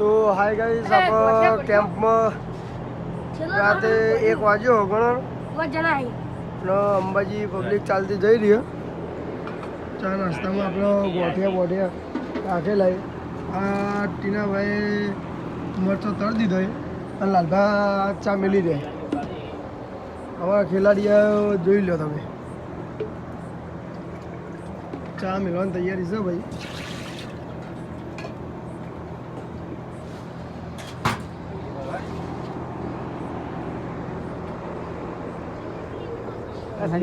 તો hi guys, આપણે કેમ્પમાં રાતે 1 વાગ્યો ઘણો અને અંબાજી પબ્લિક ચાલતી જઈ રહી. ચા નાસ્તામાં આપણો ગોઠિયા રાખેલા. આ ટીનાભાઈ મરચો તળ દીધો અને લાલભા ચા મેલી દે. અમારા ખેલાડીઓ જોઈ લો તમે, ચા મેળવાની તૈયારી છે ભાઈ.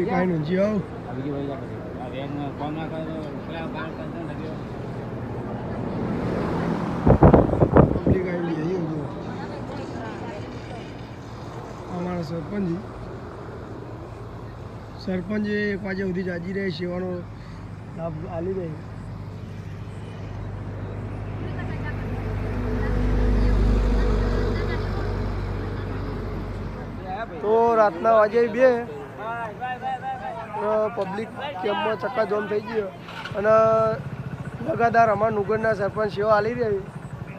કાંઈ નથી આવું અમારા સરપંચ 1 વાગ્યા સુધી જાજી રહે, સેવાનો લાભ આલી રહે. તો રાતના વાગે 2 પબ્લિક કેમ્પમાં ચક્કાજામ થઈ ગયો અને લગાતાર અમારા નુગરના સરપંચ સેવા આલી રહી.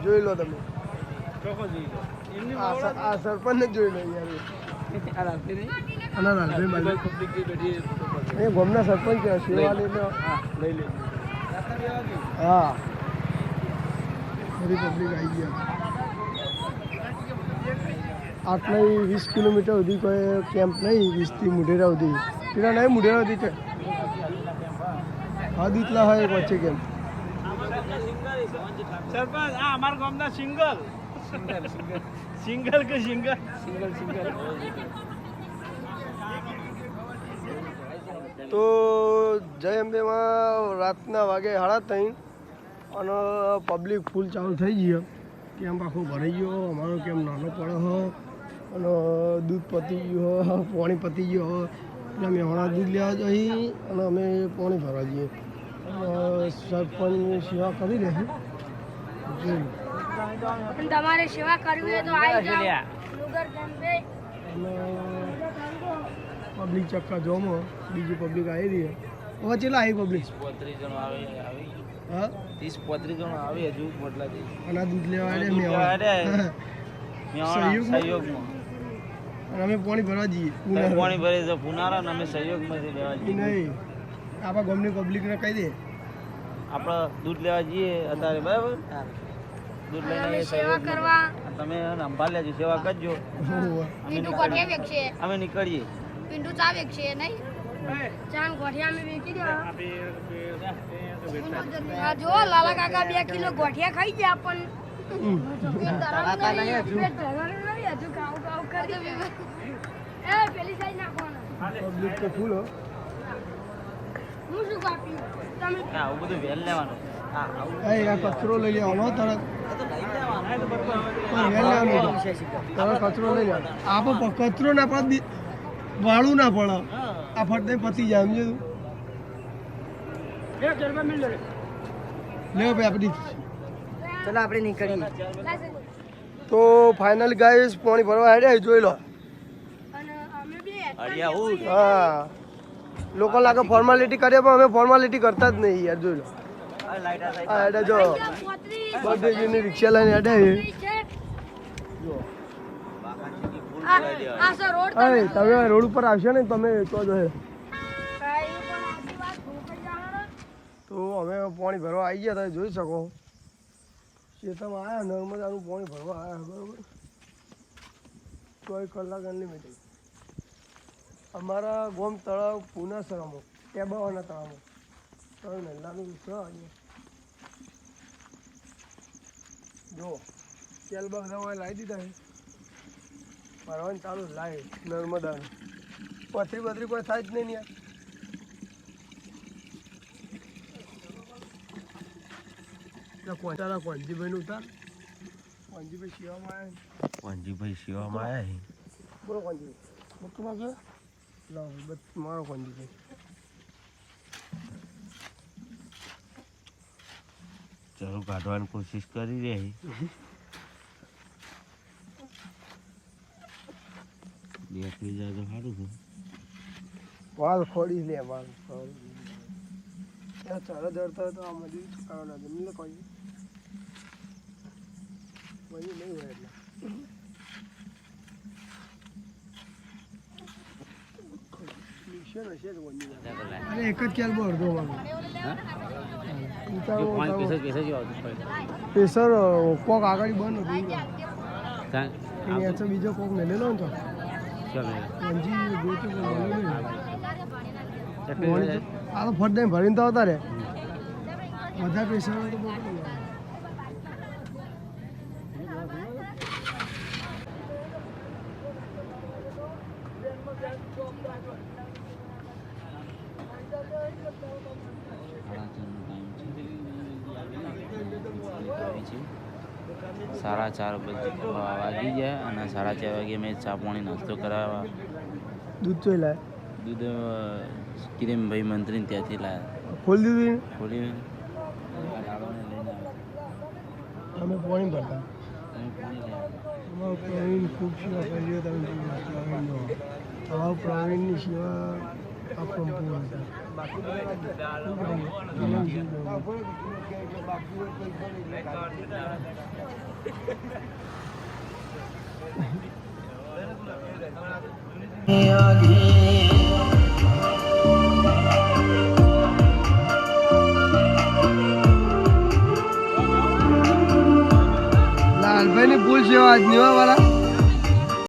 જોઈ લો તમે, આ સરપંચ જ જોઈ લો યાર. એ ગામના સરપંચ સેવા લઈ લો. હા, બધી પબ્લિક આવી ગયા. આટલા 20 કિલોમીટર સુધી કોઈ કેમ્પ નહીં. 20થી મુઢેરા સુધી પેલા નહીં, મુઢેરા સુધી છે. હા, દીતલા હોય વચ્ચે કેમ્પ. સરપંચ આ અમારા ગામના સિંગલ કે સિંગલ તો જય અંબેમાં રાતના વાગે 3:30 અને પબ્લિક ફૂલ ચાલુ થઈ ગયો. કેમ્પ આખો ભરાઈ ગયો. અમારો કેમ્પ નાનો પડે હો અને દૂધ પતી ગયું હો, પાણી પતી ગયો હો. એટલે અમે હમણાં દૂધ લેવા જઈએ અને અમે પાણી ભરવા જઈએ. સરપંચ સેવા કરી રહે. તમારે સેવા કરવી હોય તો આવી જાઓ. પબ્લિક ચક્કા જોમો, બીજી પબ્લિક આવી રહી. હવે ચેલા આવી પબ્લિક? 35 જણ આવે. હા, 30-35 જણ આવે હજુ મોટલાથી. અને દૂધ લેવા સહયોગમાં અને અમે પાણી ભરવા જઈએ. પાણી ભરે છે પુનારા ને અમે સહયોગમાંથી લેવા જઈએ. નહીં, આપણા ગામની પબ્લિકને કહી દે આપણે દૂધ લેવા જઈએ અત્યારે, બરાબર? દૂધ લઈને સેવા કરવા તમે સંભાળ લેજો, સેવા કરજો. પિંડુ ગોઠિયા વેચશે, અમે નીકળીએ. પિંડુ ચા વેચશે નહીં, ચાન ગોઠિયા અમે વેચી દો. આ જો લાલા કાકા 2 કિલો ગોઠિયા ખાઈ ગયા પણ પેલી સાઈડ નાખવાના. પબ્લિક તો ફૂલ હો. હું શું કાપી તમે આવું બધું વેલ લેવાનું. આ કચરો લઈ લેવાનો તરત. વેલ લેવાનું તરત કચરો લઈ લેવાનો. આપણે કચરો ના પડે, વાળું ના પડે. આ ફટને પતી જાય. સમજે તું? લે ભાઈ આપણી ચલો આપણે નીકળીએ. તો ફાઇનલ ગાઈસ પાણી ભરવા હેડે. જોઈ લો. અને અમે બે હા, લોકો લાગે ફોર્માલિટી કરીએ પણ અમે ફોર્માલિટી કરતા જ નહીં યાર. જોઈ લો. હા, હેડે જો બધી જેની રિક્ષા લઈને હેડે. આ સર રોડ અરે તમે રોડ ઉપર આવશો ને તમે તો જો. તો અમે પાણી ભરવા આવી ગયા. તમે જોઈ શકો ખેતરમાં આવ્યા, નર્મદાનું પાણી ભરવા આવ્યા. બરાબર, 24 કલાક અનલિમિટેડ. અમારા ગોમ તળાવ પુનાસરામાં ટેબાવાના તળાવમાં તળાવ નહેલાનું છે. જો તેલ બધા લાવી દીધા છે. ભરવાનું ચાલુ લાવી નર્મદાનું. પથરી કોઈ થાય જ નહીં યાર. કોંજીભાઈ નું ઉતાર. કોંજીભાઈ સેવામાં આવ્યા. બોલો કોંજીભાઈ, મોટું માગે લાવ મારો કોંજીભાઈ. ચલો કાઢવાની કોશિશ કરી રહી. બેસી જાય તો સારું છે. વાલ ખોડી લે વાલ. ચાલો જડતા હોય તો આ મજૂરી ચૂકવવાના જમીન કોઈ વહી નહીં હોય એટલે મિશન હશે જ વહી. અરે એક જ ક્યાલ અડધો વાગે પ્રેશર કોક આગળ બંધ હતું અહીંયા તો બીજો કોક મેલેલો ને તો મંજી ગોચું આ તો ફટ દઈને ભરીને તો આવતા રે વધારે પ્રેશર હોય તો બહુ સાડા 4 વાગી ગયા અને 4:30 વાગે મેં ચા પાણી નાસ્તો કરાવવા દૂધ ચોઈ લાય દૂધ કિરીમભાઈ મંત્રીને ત્યાંથી લાવ્યા ખોલી દીધું ખોલી અમે પાણી ભરતા પાણી અમારો પ્રવીણ ખૂબ સેવા કરી તમે પ્રવીણનો અમારો પ્રવીણની સેવા અપૂર્ણ લાલભાઈની ફૂલ સેવા આજ નિવાવાળા